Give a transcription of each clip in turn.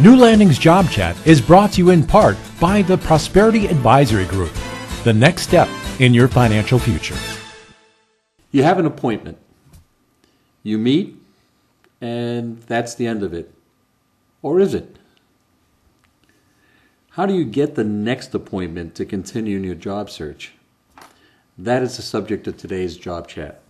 New Landing's Job Chat is brought to you in part by the Prosperity Advisory Group, the next step in your financial future. You have an appointment. You meet, and that's the end of it. Or is it? How do you get the next appointment to continue in your job search? That is the subject of today's Job Chat.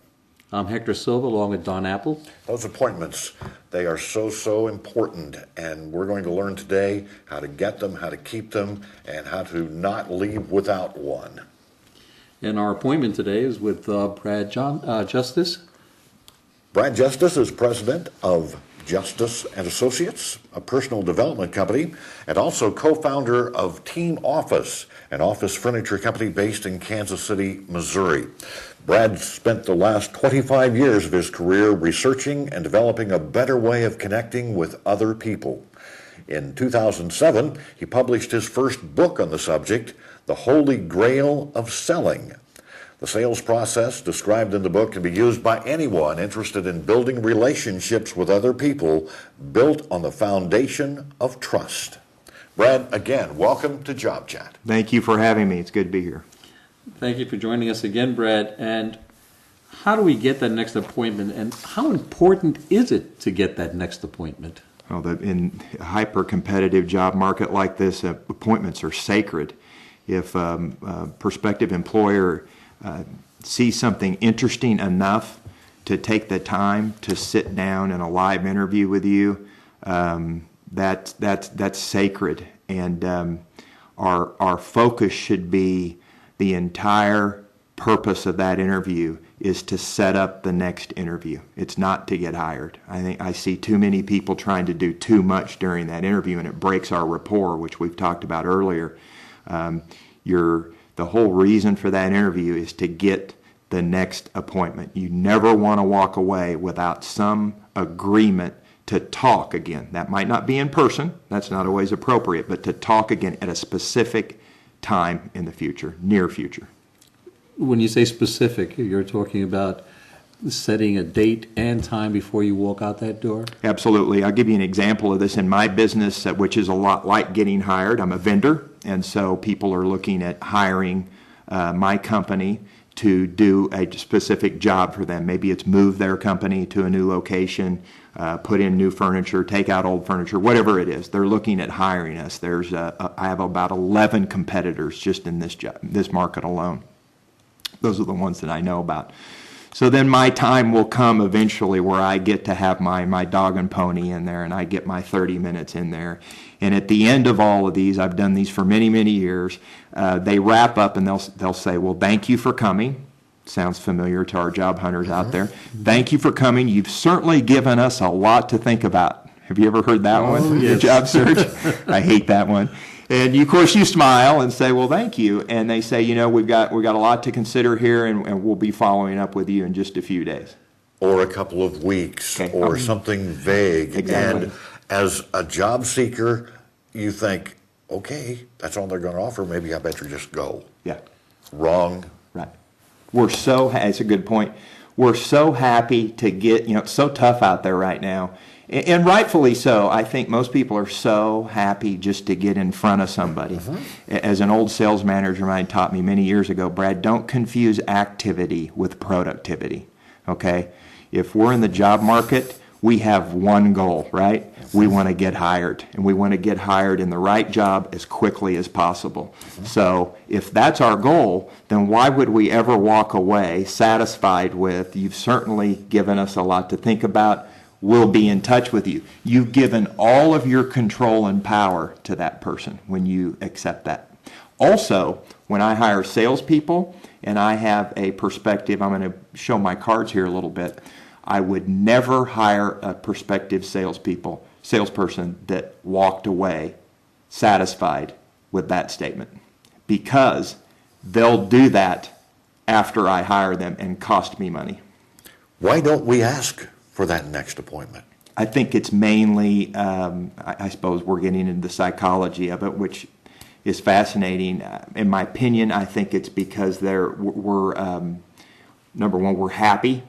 I'm Hector Silva, along with Don Appel. Those appointments, they are so important, and we're going to learn today how to get them, how to keep them, and how to not leave without one. And our appointment today is with Brad Justice. Brad Justice is president of Justice and Associates, a personal development company, and also co-founder of Team Office, an office furniture company based in Kansas City, Missouri. Brad spent the last 25 years of his career researching and developing a better way of connecting with other people. In 2007, he published his first book on the subject, The Holy Grail of Selling. The sales process described in the book can be used by anyone interested in building relationships with other people built on the foundation of trust. Brad, again, welcome to Job Chat. Thank you for having me. It's good to be here. Thank you for joining us again, Brad. And how do we get that next appointment, and how important is it to get that next appointment? Well, in a hyper-competitive job market like this, appointments are sacred. If a prospective employer sees something interesting enough to take the time to sit down in a live interview with you, that's sacred. And our focus should be the entire purpose of that interview is to set up the next interview. It's not to get hired. I think I see too many people trying to do too much during that interview, and it breaks our rapport, which we've talked about earlier. The whole reason for that interview is to get the next appointment. You never want to walk away without some agreement to talk again. That might not be in person. That's not always appropriate, but to talk again at a specific time in the future, near future. When you say specific, you're talking about setting a date and time before you walk out that door? Absolutely. I'll give you an example of this in my business, which is a lot like getting hired. I'm a vendor, and so people are looking at hiring my company to do a specific job for them. Maybe it's move their company to a new location, put in new furniture, take out old furniture, whatever it is. They're looking at hiring us. I have about 11 competitors just in this market alone. Those are the ones that I know about. So then my time will come eventually where I get to have my dog and pony in there, and I get my 30 minutes in there. And at the end of all of these, I've done these for many, many years, they wrap up and they'll say, well, thank you for coming. Sounds familiar to our job hunters out there. Thank you for coming. You've certainly given us a lot to think about. Have you ever heard that one? Yes. The job search? I hate that one. And of course you smile and say, well, thank you. And they say, we've got a lot to consider here, and we'll be following up with you in just a few days. Or a couple of weeks, Okay. or something vague. Exactly. And as a job seeker, you think, okay, that's all they're going to offer. Maybe I better just go. Yeah. Wrong. Right. It's a good point. We're so happy to get, it's so tough out there right now. And rightfully so. I think most people are so happy just to get in front of somebody. As an old sales manager of mine taught me many years ago, Brad, don't confuse activity with productivity, okay? If we're in the job market, we have one goal, right? We want to get hired, and we want to get hired in the right job as quickly as possible. So if that's our goal, then why would we ever walk away satisfied with, you've certainly given us a lot to think about, we'll be in touch with you. You've given all of your control and power to that person when you accept that. Also, when I hire salespeople and I have a perspective, I'm going to show my cards here a little bit, I would never hire a prospective salesperson that walked away satisfied with that statement, because they'll do that after I hire them and cost me money. Why don't we ask for that next appointment? I think it's mainly, I suppose we're getting into the psychology of it, which is fascinating. In my opinion, I think it's because number one, we're happy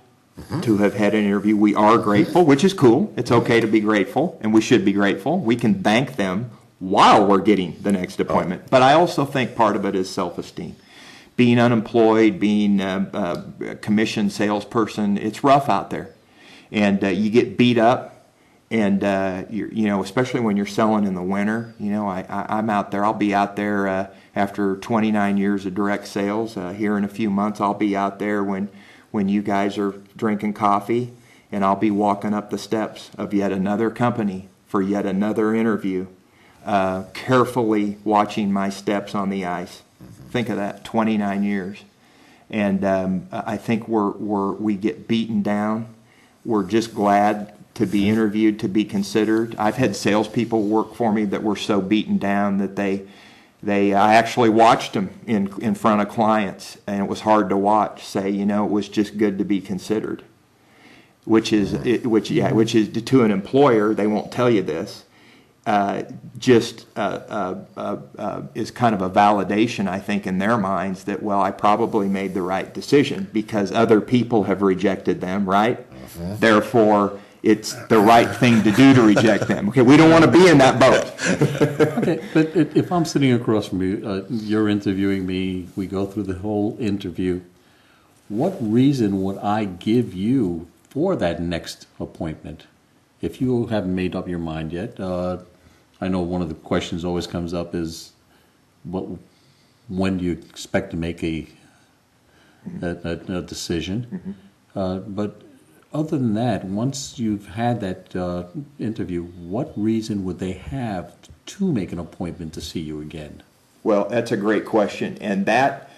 to have had an interview. We are grateful, which is cool. It's okay to be grateful, and we should be grateful. We can thank them while we're getting the next appointment. But I also think part of it is self-esteem. Being unemployed, being a commission salesperson, it's rough out there. And you get beat up. And, especially when you're selling in the winter, I'm out there. I'll be out there after 29 years of direct sales. Here in a few months, I'll be out there when you guys are drinking coffee, and I'll be walking up the steps of yet another company for yet another interview, carefully watching my steps on the ice. Think of that, 29 years. And I think we get beaten down. We're just glad to be interviewed, to be considered. I've had salespeople work for me that were so beaten down that I actually watched them in front of clients, and it was hard to watch. Say, it was just good to be considered, which is to an employer. They won't tell you this. Is kind of a validation, I think, in their minds that, well, I probably made the right decision because other people have rejected them, right? Therefore, it's the right thing to do to reject them. Okay, we don't want to be in that boat. Okay, but if I'm sitting across from you, you're interviewing me, we go through the whole interview, what reason would I give you for that next appointment? If you haven't made up your mind yet, I know one of the questions always comes up is, when do you expect to make a decision? But other than that, once you've had that interview, what reason would they have to make an appointment to see you again? Well, that's a great question. And that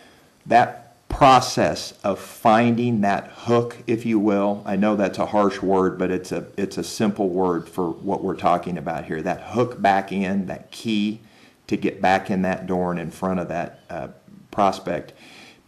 process of finding that hook, if you will, I know that's a harsh word, but it's a simple word for what we're talking about here. That hook back in, that key to get back in that door and in front of that prospect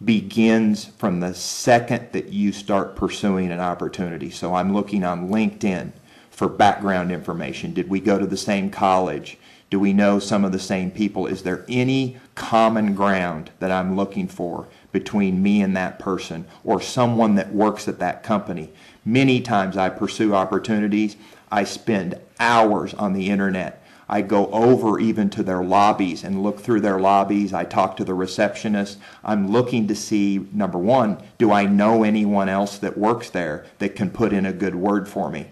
begins from the second that you start pursuing an opportunity. So I'm looking on LinkedIn for background information. Did we go to the same college? Do we know some of the same people? Is there any common ground that I'm looking for between me and that person or someone that works at that company? Many times I pursue opportunities. I spend hours on the internet. I go over even to their lobbies and look through their lobbies. I talk to the receptionist. I'm looking to see, number one, do I know anyone else that works there that can put in a good word for me,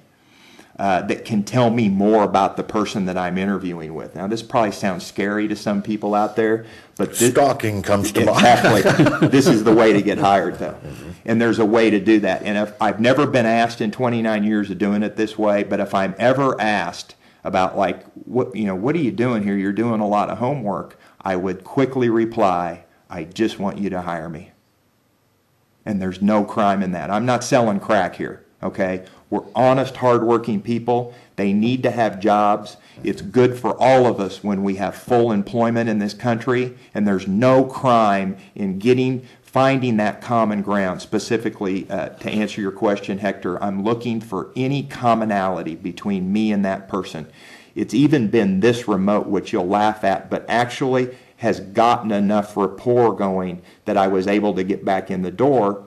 that can tell me more about the person that I'm interviewing with. Now, this probably sounds scary to some people out there, but stalking comes to mind. Exactly. This is the way to get hired, though. And there's a way to do that. And I've never been asked in 29 years of doing it this way, but if I'm ever asked about what are you doing here? You're doing a lot of homework. I would quickly reply, I just want you to hire me. And there's no crime in that. I'm not selling crack here, okay? We're honest, hardworking people. They need to have jobs. It's good for all of us when we have full employment in this country, and there's no crime in finding that common ground. Specifically, to answer your question, Hector, I'm looking for any commonality between me and that person. It's even been this remote, which you'll laugh at, but actually has gotten enough rapport going that I was able to get back in the door.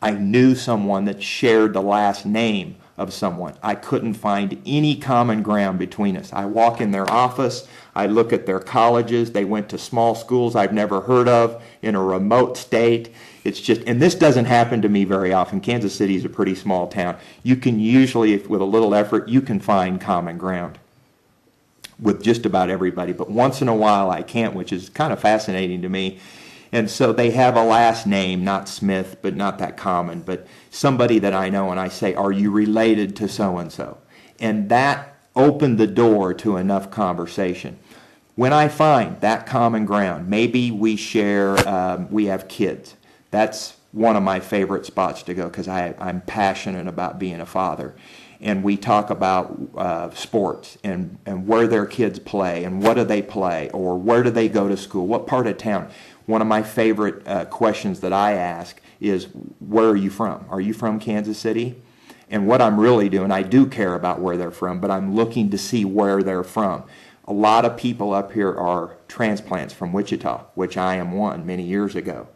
I knew someone that shared the last name of someone. I couldn't find any common ground between us. I walk in their office, I look at their colleges, they went to small schools I've never heard of in a remote state. It's just, and this doesn't happen to me very often. Kansas City is a pretty small town. You can usually, with a little effort, you can find common ground with just about everybody. But once in a while I can't, which is kind of fascinating to me. And so they have a last name, not Smith, but not that common, but somebody that I know, and I say, are you related to so-and-so? And that opened the door to enough conversation. When I find that common ground, maybe we share, we have kids. That's one of my favorite spots to go because I'm passionate about being a father. And we talk about sports and where their kids play and what do they play or where do they go to school, what part of town. One of my favorite questions that I ask is, where are you from? Are you from Kansas City? And what I'm really doing, I do care about where they're from, but I'm looking to see where they're from. A lot of people up here are transplants from Wichita, which I am one many years ago.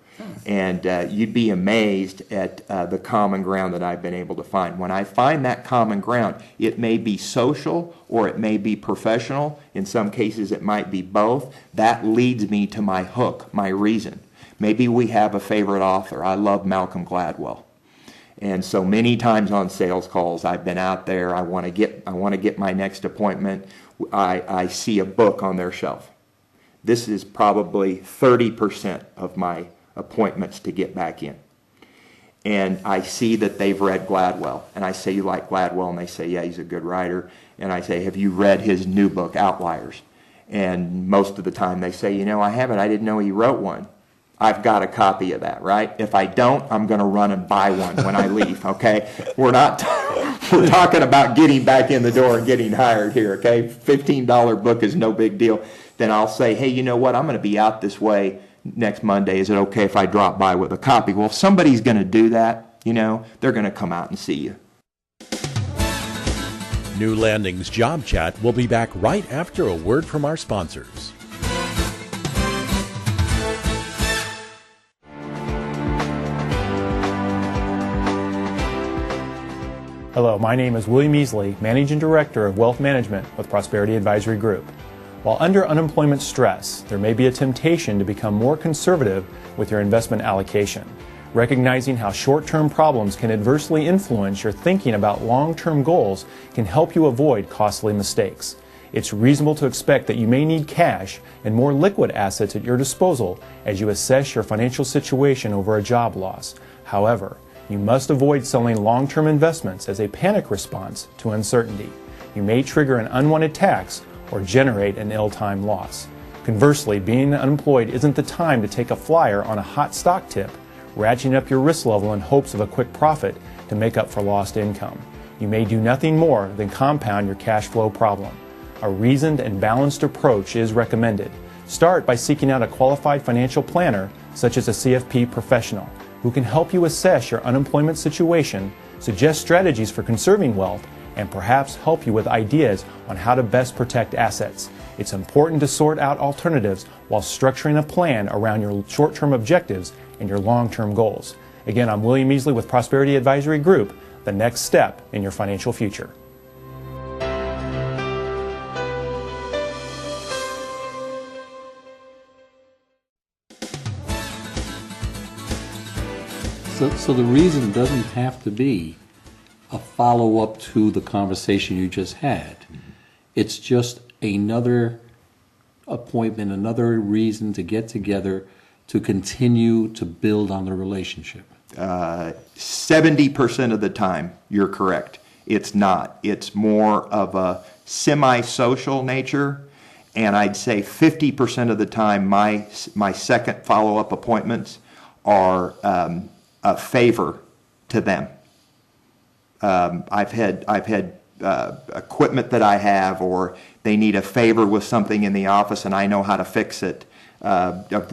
And you'd be amazed at the common ground that I've been able to find. When I find that common ground, it may be social or it may be professional. In some cases, it might be both. That leads me to my hook, my reason. Maybe we have a favorite author. I love Malcolm Gladwell. And so many times on sales calls, I've been out there. I want to get my next appointment. I see a book on their shelf. This is probably 30% of my appointments to get back in. And I see that they've read Gladwell. And I say, you like Gladwell? And they say, yeah, he's a good writer. And I say, have you read his new book, Outliers? And most of the time they say, I haven't. I didn't know he wrote one. I've got a copy of that, right? If I don't, I'm going to run and buy one when I leave, okay? We're talking about getting back in the door and getting hired here, okay? $15 book is no big deal. Then I'll say, hey, you know what? I'm going to be out this way next Monday. Is it okay if I drop by with a copy? Well, if somebody's going to do that, they're going to come out and see you. New Landing's Job Chat will be back right after a word from our sponsors. Hello, my name is William Easley, Managing Director of Wealth Management with Prosperity Advisory Group. While under unemployment stress, there may be a temptation to become more conservative with your investment allocation. Recognizing how short-term problems can adversely influence your thinking about long-term goals can help you avoid costly mistakes. It's reasonable to expect that you may need cash and more liquid assets at your disposal as you assess your financial situation over a job loss. However, you must avoid selling long-term investments as a panic response to uncertainty. You may trigger an unwanted tax or generate an ill-timed loss. Conversely, being unemployed isn't the time to take a flyer on a hot stock tip, ratcheting up your risk level in hopes of a quick profit to make up for lost income. You may do nothing more than compound your cash flow problem. A reasoned and balanced approach is recommended. Start by seeking out a qualified financial planner, such as a CFP professional, who can help you assess your unemployment situation, suggest strategies for conserving wealth, and perhaps help you with ideas on how to best protect assets. It's important to sort out alternatives while structuring a plan around your short-term objectives and your long-term goals. Again, I'm William Easley with Prosperity Advisory Group, the next step in your financial future. So the reason doesn't have to be a follow-up to the conversation you just had. It's just another appointment, another reason to get together to continue to build on the relationship. 70% of the time, you're correct. It's not. It's more of a semi-social nature, and I'd say 50% of the time, my second follow-up appointments are a favor to them. I've had equipment that I have, or they need a favor with something in the office, and I know how to fix it.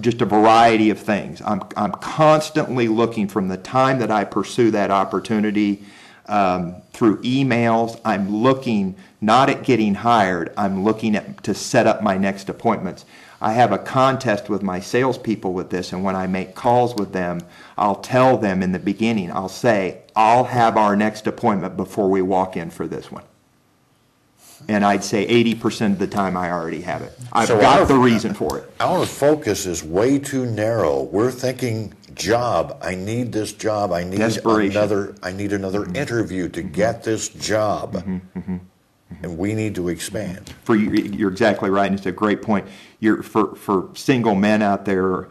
Just a variety of things. I'm constantly looking from the time that I pursue that opportunity through emails. I'm looking not at getting hired. I'm looking to set up my next appointments. I have a contest with my salespeople with this, and when I make calls with them, I'll tell them in the beginning, I'll say, I'll have our next appointment before we walk in for this one. And I'd say 80% of the time I already have it. I've got the reason for it. Our focus is way too narrow. We're thinking job. I need this job. I need another interview to get this job. And we need to expand. You're exactly right, and it's a great point. For single men out there,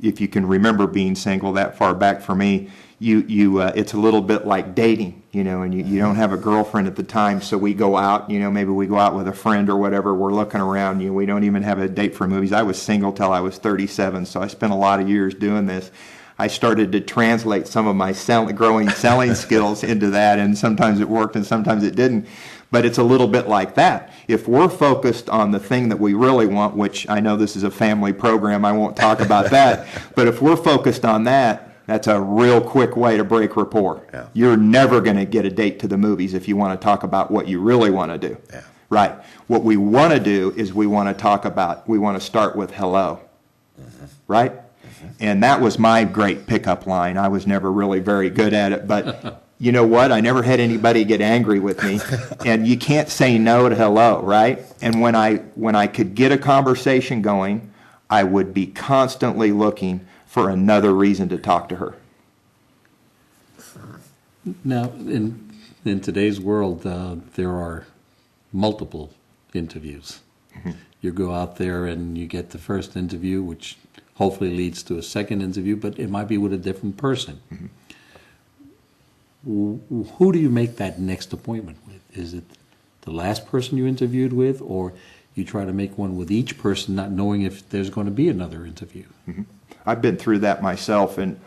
if you can remember being single that far back for me, it's a little bit like dating, and you don't have a girlfriend at the time, so we go out, maybe we go out with a friend or whatever, we're looking around, we don't even have a date for movies. I was single till I was 37, so I spent a lot of years doing this. I started to translate some of my growing selling skills into that, and sometimes it worked and sometimes it didn't. But it's a little bit like that. If we're focused on the thing that we really want, which I know this is a family program, I won't talk about that, but if we're focused on that, that's a real quick way to break rapport. Yeah. You're never going to get a date to the movies if you want to talk about what you really want to do. Yeah. Right. What we want to do is we want to start with hello. Right? And that was my great pickup line. I was never really very good at it, but you know what? I never had anybody get angry with me. And you can't say no to hello, right? And when I could get a conversation going, I would be constantly looking for another reason to talk to her. Now, in today's world, there are multiple interviews. You go out there and you get the first interview, which hopefully leads to a second interview, but it might be with a different person. Who do you make that next appointment with? Is it the last person you interviewed with, or you try to make one with each person, not knowing if there's going to be another interview? I've been through that myself, and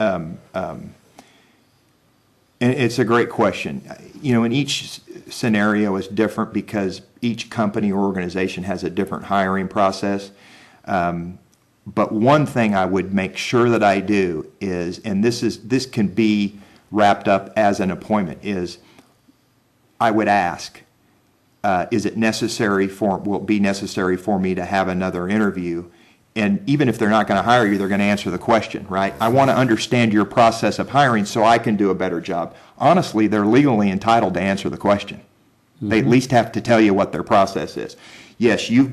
it's a great question. You know, in each scenario is different because each company or organization has a different hiring process. But one thing I would make sure that I do is, and this can be wrapped up as an appointment, is I would ask, will it be necessary for me to have another interview? And even if they're not going to hire you, they're going to answer the question, right? I want to understand your process of hiring so I can do a better job. Honestly, they're legally entitled to answer the question. They at least have to tell you what their process is. Yes, you're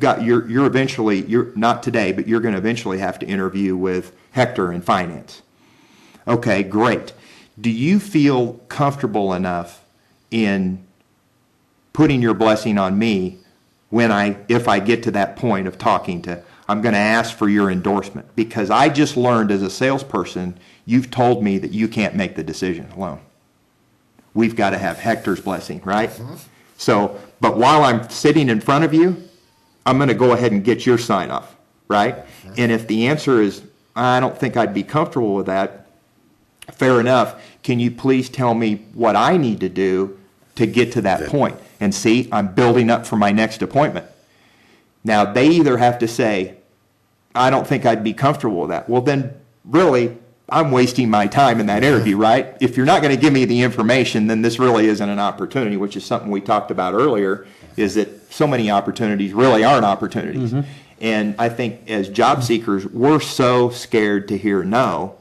not today, but you're going to eventually have to interview with Hector in finance. Okay, great. Do you feel comfortable enough in putting your blessing on me if I get to that point of talking to, I'm going to ask for your endorsement, because I just learned as a salesperson, you've told me that you can't make the decision alone. We've got to have Hector's blessing, right? So, but while I'm sitting in front of you, I'm going to go ahead and get your sign off, right? And if the answer is, I don't think I'd be comfortable with that, fair enough. Can you please tell me what I need to do to get to that point? And see, I'm building up for my next appointment. Now, they either have to say, I don't think I'd be comfortable with that. Well, then, really, I'm wasting my time in that interview, right? If you're not going to give me the information, then this really isn't an opportunity, which is something we talked about earlier, is that so many opportunities really aren't opportunities. And I think as job seekers, we're so scared to hear no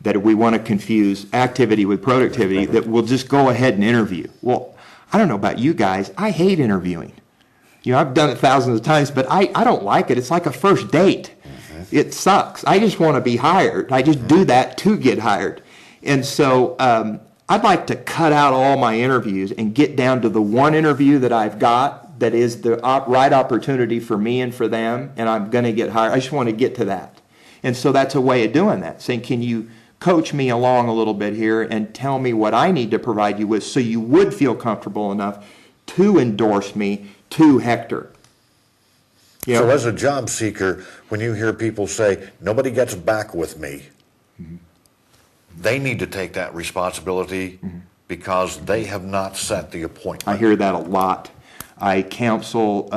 that we want to confuse activity with productivity that we'll just go ahead and interview. Well, I don't know about you guys. I hate interviewing. You know, I've done it thousands of times, but I don't like it. It's like a first date. It sucks. I just want to be hired. I just do that to get hired. And so I'd like to cut out all my interviews and get down to the one interview that I've got that is the right opportunity for me and for them, and I'm going to get hired. I just want to get to that. And so that's a way of doing that, saying, can you coach me along a little bit here and tell me what I need to provide you with so you would feel comfortable enough to endorse me to Hector. You know? So as a job seeker, when you hear people say, nobody gets back with me, they need to take that responsibility because they have not set the appointment. I hear that a lot. I counsel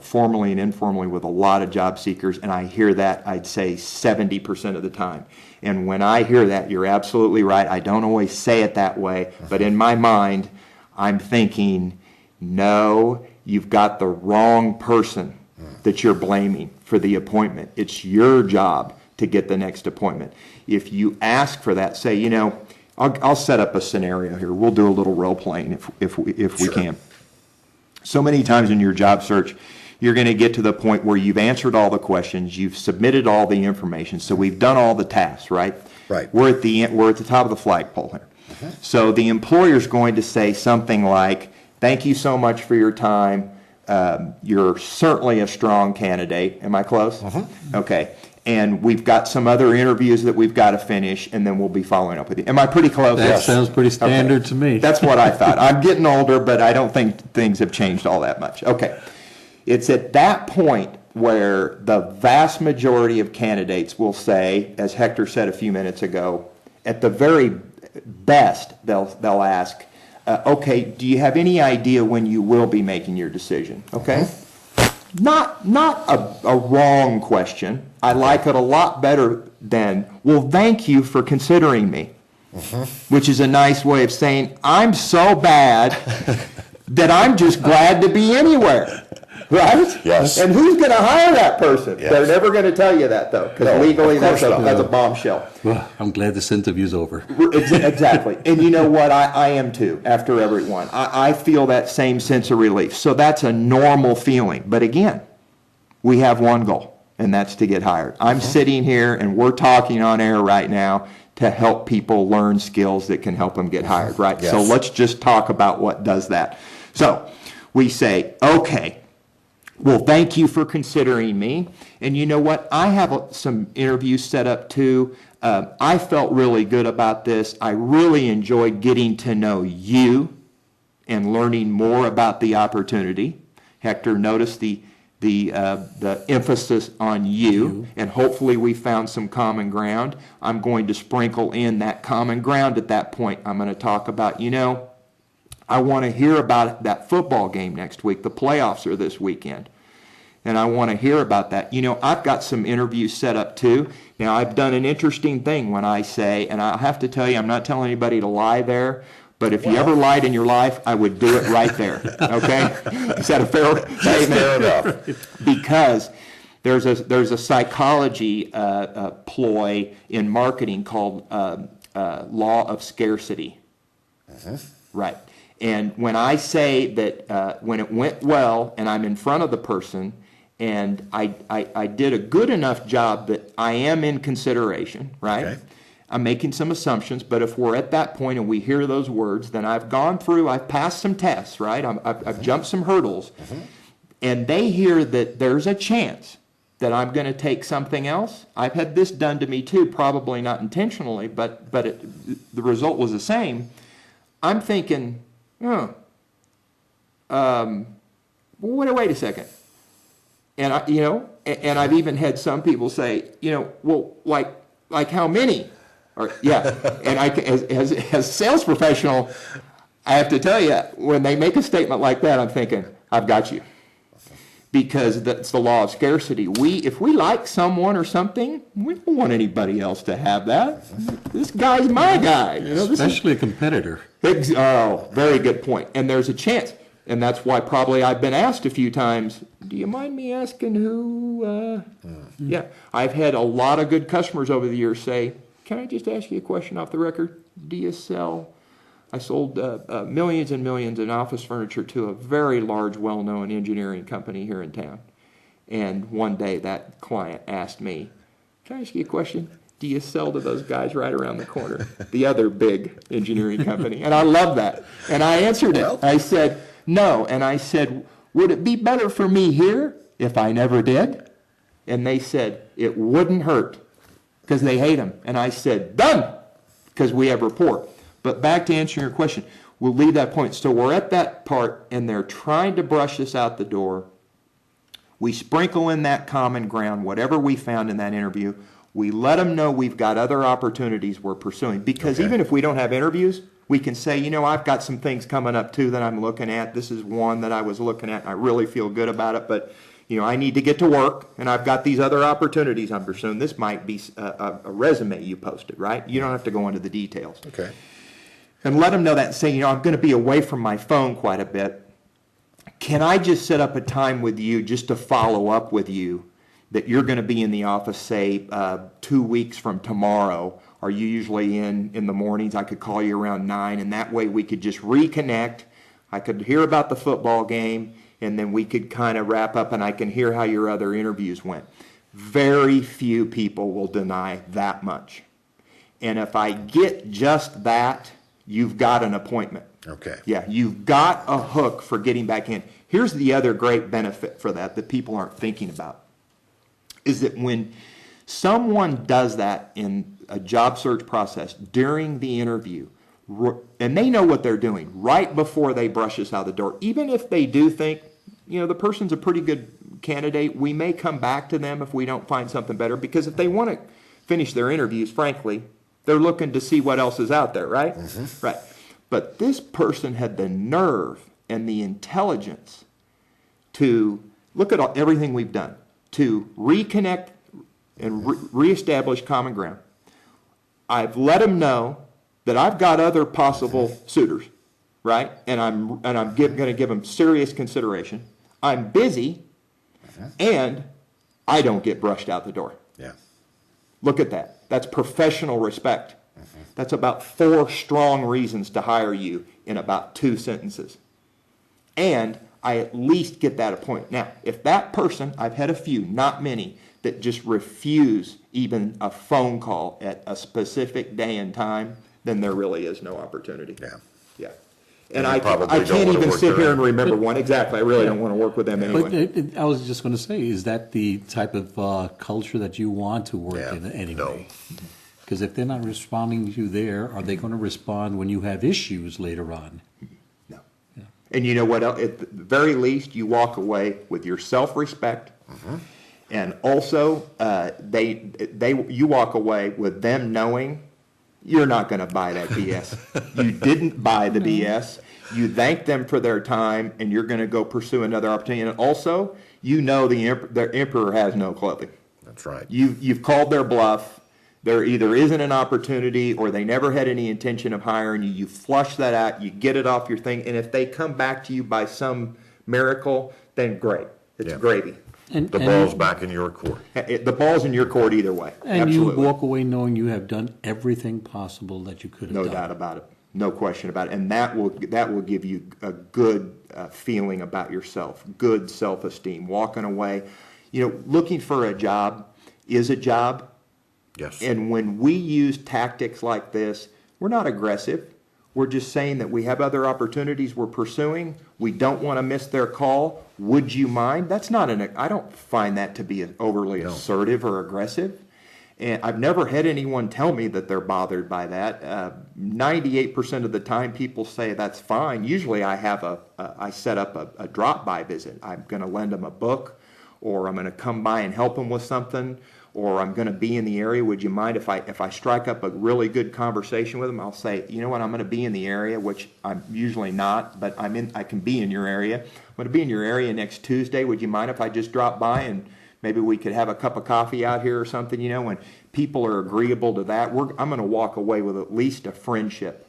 formally and informally with a lot of job seekers, and I hear that, I'd say, 70% of the time. And when I hear that, you're absolutely right. I don't always say it that way, but in my mind, I'm thinking, no, you've got the wrong person that you're blaming for the appointment. It's your job to get the next appointment. If you ask for that, say, you know, I'll set up a scenario here. We'll do a little role playing if we can. So many times in your job search, you're going to get to the point where you've answered all the questions, you've submitted all the information, so we've done all the tasks, right? Right. We're at the top of the flagpole here. So the employer's going to say something like, thank you so much for your time. You're certainly a strong candidate. Am I close? Okay. And we've got some other interviews that we've got to finish, and then we'll be following up with you. Am I pretty close? That sounds pretty standard to me. That's what I thought. I'm getting older, but I don't think things have changed all that much. Okay. It's at that point where the vast majority of candidates will say, as Hector said a few minutes ago, at the very best, they'll ask, okay, do you have any idea when you will be making your decision? Okay? Not a wrong question. I like it a lot better than, well, thank you for considering me, which is a nice way of saying, I'm so bad that I'm just glad to be anywhere. Right? Yes. And who's going to hire that person? Yes. They're never going to tell you that, though, because No, legally of course that's a not. bombshell. Well, I'm glad this interview's over. Exactly. And you know what? I am too, after everyone. I feel that same sense of relief. So that's a normal feeling. But again, we have one goal, and that's to get hired. I'm sitting here, and we're talking on air right now to help people learn skills that can help them get hired, right? Yes. So let's just talk about what does that. So we say, okay, well, thank you for considering me. And you know what? I have some interviews set up too. I felt really good about this. I really enjoyed getting to know you and learning more about the opportunity. Hector, notice the emphasis on you, and hopefully we found some common ground. I'm going to sprinkle in that common ground at that point. I'm going to talk about, I want to hear about that football game next week. The playoffs are this weekend, and I want to hear about that. I've got some interviews set up too. Now, I've done an interesting thing when I say, and I have to tell you, I'm not telling anybody to lie there, but if you ever lied in your life, I would do it right there, okay? Is that a fair statement? Fair enough. Because there's a psychology ploy in marketing called law of scarcity. Right. And when I say that when it went well and I'm in front of the person and I did a good enough job that I am in consideration, right? Okay. I'm making some assumptions, but if we're at that point and we hear those words, then I've passed some tests, right? I've jumped some hurdles, and they hear that there's a chance that I'm going to take something else. I've had this done to me too, probably not intentionally, but the result was the same. I'm thinking, wait a second. And and I've even had some people say, well, like how many? Or, yeah, and as a sales professional, I have to tell you, when they make a statement like that, I'm thinking, I've got you. Because that's the law of scarcity. If we like someone or something, we don't want anybody else to have that. This guy's my guy. Especially a competitor. Oh, very good point. And there's a chance. And that's why probably I've been asked a few times, do you mind me asking who? Yeah, I've had a lot of good customers over the years say, can I just ask you a question off the record? Do you sell? I sold millions and millions in office furniture to a very large, well-known engineering company here in town. And one day that client asked me, can I ask you a question? Do you sell to those guys right around the corner? The other big engineering company. And I love that. And I answered it. I said, no. And I said, would it be better for me here if I never did? And they said, it wouldn't hurt, because they hate them. And I said, done, because we have rapport. But back to answering your question, we'll leave that point. So we're at that part, and they're trying to brush us out the door. We sprinkle in that common ground, whatever we found in that interview. We let them know we've got other opportunities we're pursuing. Because even if we don't have interviews, we can say, I've got some things coming up too that I'm looking at. This is one that I was looking at, and I really feel good about it. But I need to get to work, and I've got these other opportunities I'm pursuing. This might be a resume you posted, right? You don't have to go into the details. Okay. And let them know that and say, I'm going to be away from my phone quite a bit. Can I just set up a time with you just to follow up with you that you're going to be in the office, say, 2 weeks from tomorrow? Are you usually in the mornings? I could call you around 9, and that way we could just reconnect. I could hear about the football game, and then we could kind of wrap up, and I can hear how your other interviews went. Very few people will deny that much. And if I get just that, you've got an appointment. Okay. Yeah, you've got a hook for getting back in. Here's the other great benefit for that people aren't thinking about, is that when someone does that in a job search process during the interview, and they know what they're doing right before they brush us out the door, even if they do think, the person's a pretty good candidate, we may come back to them if we don't find something better, because if they want to finish their interviews, frankly, they're looking to see what else is out there, right? Right. But this person had the nerve and the intelligence to look at everything we've done, to reconnect and reestablish common ground. I've let them know that I've got other possible suitors, right? And I'm going to give them serious consideration. I'm busy, and I don't get brushed out the door. Yeah. Look at that. That's professional respect. That's about 4 strong reasons to hire you in about 2 sentences. And I at least get that appointment. Now, if that person, I've had a few, not many, that just refuse even a phone call at a specific day and time, then there really is no opportunity. Yeah. Yeah. And And you I probably don't can't wanna even work sit there here and anyway. remember one. Exactly. I really don't want to work with them anyway. But I was just going to say, is that the type of culture that you want to work Yeah, in anyway? no. Because if they're not responding to you there, are they going to respond when you have issues later on? No. And you know what else? At the very least, you walk away with your self-respect, and also you walk away with them knowing you're not going to buy that BS. You didn't buy the BS. You thank them for their time, and you're going to go pursue another opportunity. And also, you know the emperor has no clothing. That's right. You've called their bluff. There either isn't an opportunity or they never had any intention of hiring you. You flush that out. You get it off your thing. And if they come back to you by some miracle, then great. It's Yeah. gravy. And, The ball's back in your court. The ball's in your court either way. and Absolutely. you walk away knowing you have done everything possible that you could have No done. doubt about it. No question about it. And that will give you a good feeling about yourself, good self-esteem, walking away. You know, looking for a job is a job. Yes. And when we use tactics like this, we're not aggressive. We're just saying that we have other opportunities we're pursuing. We don't want to miss their call. Would you mind? That's not I don't find that to be overly assertive or aggressive. And I've never had anyone tell me that they're bothered by that. 98% of the time people say that's fine. Usually I set up a drop-by visit. I'm going to lend them a book, or I'm going to come by and help them with something, or I'm going to be in the area. Would you mind if I strike up a really good conversation with them? I'll say, you know what, I'm going to be in the area, which I'm usually not, but I can be in your area. I'm going to be in your area next Tuesday. Would you mind if I just drop by and maybe we could have a cup of coffee out here or something? You know, when people are agreeable to that, I'm going to walk away with at least a friendship.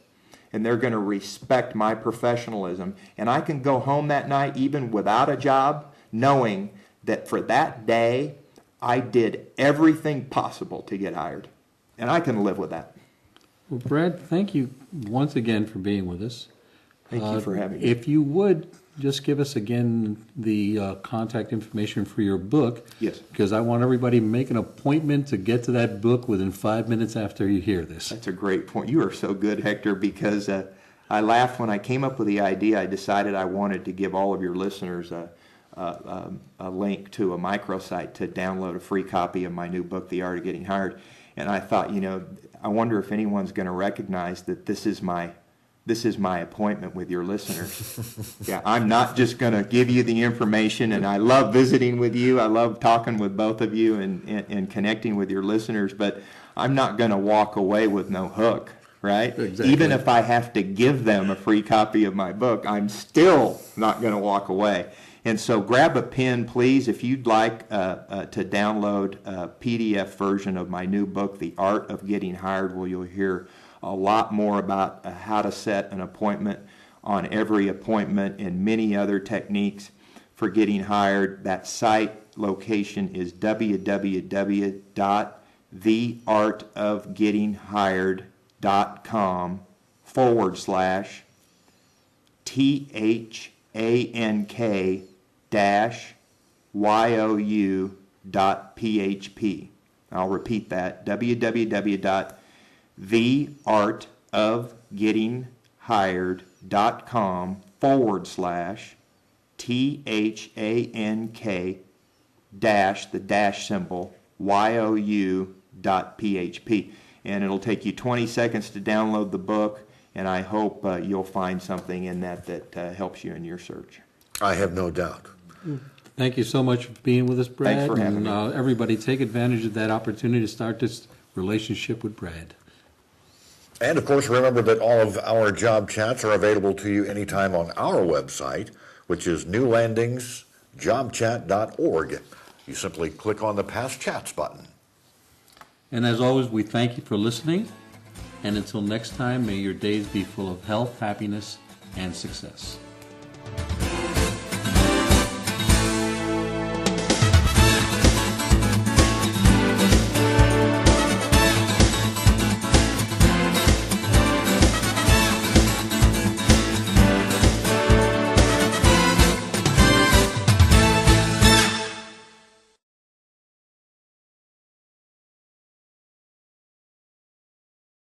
And they're going to respect my professionalism. And I can go home that night even without a job, knowing that for that day, I did everything possible to get hired. And I can live with that. Well, Brad, thank you once again for being with us. Thank you for having me. If you would, just give us again the contact information for your book. Yes. Because I want everybody to make an appointment to get to that book within 5 minutes after you hear this. That's a great point. You are so good, Hector, because I laughed when I came up with the idea. I decided I wanted to give all of your listeners a link to a microsite to download a free copy of my new book, The Art of Getting Hired. And I thought, you know, I wonder if anyone's going to recognize that this is my appointment with your listeners. Yeah, I'm not just going to give you the information, and I love visiting with you. I love talking with both of you and connecting with your listeners, but I'm not going to walk away with no hook, right? Exactly. Even if I have to give them a free copy of my book, I'm still not going to walk away. And so grab a pen, please, if you'd like to download a PDF version of my new book, The Art of Getting Hired, where you'll hear a lot more about how to set an appointment on every appointment and many other techniques for getting hired. That site location is www.theartofgettinghired.com/THANK-YOU.PHP. I'll repeat that, www.theartofgettinghired.com/THANK-YOU.PHP. And it'll take you 20 seconds to download the book, and I hope you'll find something in that helps you in your search. I have no doubt. Thank you so much for being with us, Brad. Thanks for having me. Everybody take advantage of that opportunity to start this relationship with Brad. And of course, remember that all of our job chats are available to you anytime on our website, which is newlandingsjobchat.org. You simply click on the Past Chats button. And as always, we thank you for listening. And until next time, may your days be full of health, happiness, and success.